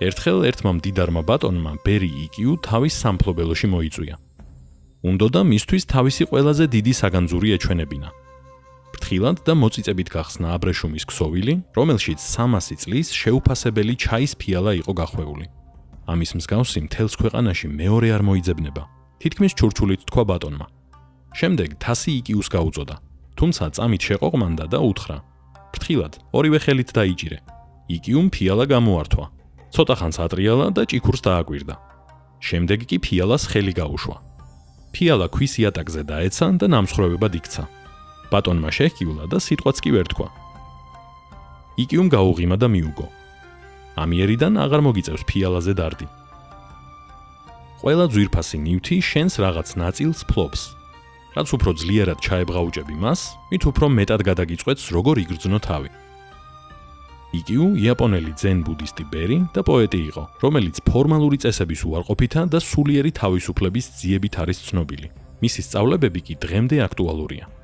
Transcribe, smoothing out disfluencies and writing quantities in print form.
ერთხელ ერთმა მდიდარმა ბატონმა ბერი იკიუ თავის სამფლობელოში მოიწვია. უნდოდა მისთვის თავისი ყველაზე დიდი საგანძური ეჩვენებინა. ფრთხილად და მოწიწებით გახსნა აბრეშუმის ქსოვილი, რომელშიც 300 წლის შეუფასებელი ჩაის ფიალა იყო გახვეული. ამის მსგავსი მთელს ქვეყანაში მეორე არ მოიძებნება. თითქმის ჩურჩულით თქვა ბატონმა. შემდეგ თასი იკიუს გაუწოდა, თუმცა წამით შეყოყმანდა და უთხრა: ფრთხილად, ორივე ხელით დაიჭირე. იკიუმ ფიალა გამოართვა. ცოტა ხანს ატრიალა და ჭიქურს დააკვირდა. შემდეგ კი ფიალას ხელი გაუშვა. ფიალა ქვის იატაკზე დაეცა და ნამსხვრევებად იქცა. ბატონმა შეჰკიულა და სიტყვაც კი ვერ თქვა. იკიუმ გაუღიმა და მიუგო. ამიერიდან აღარ მოგიწევს ფიალაზე დარდი. ყველა ძვირფასი ნივთი შენს რაღაც ნაწილს ფლობს. რაც უფრო ძლიერად ჩაებღაუჭები მას, მით უფრო მეტად გადაგიწყვეტს როგორ იგრძნო თავი. იკიუ იაპონელი ძენ ბუდისტი ბერი და პოეტი იყო, რომელიც ფორმალური წესების უარყოფითა და სულიერი თავისუფლების ძიებით არის ცნობილი. მისი სწავლებები კი დღემდე აქტუალურია.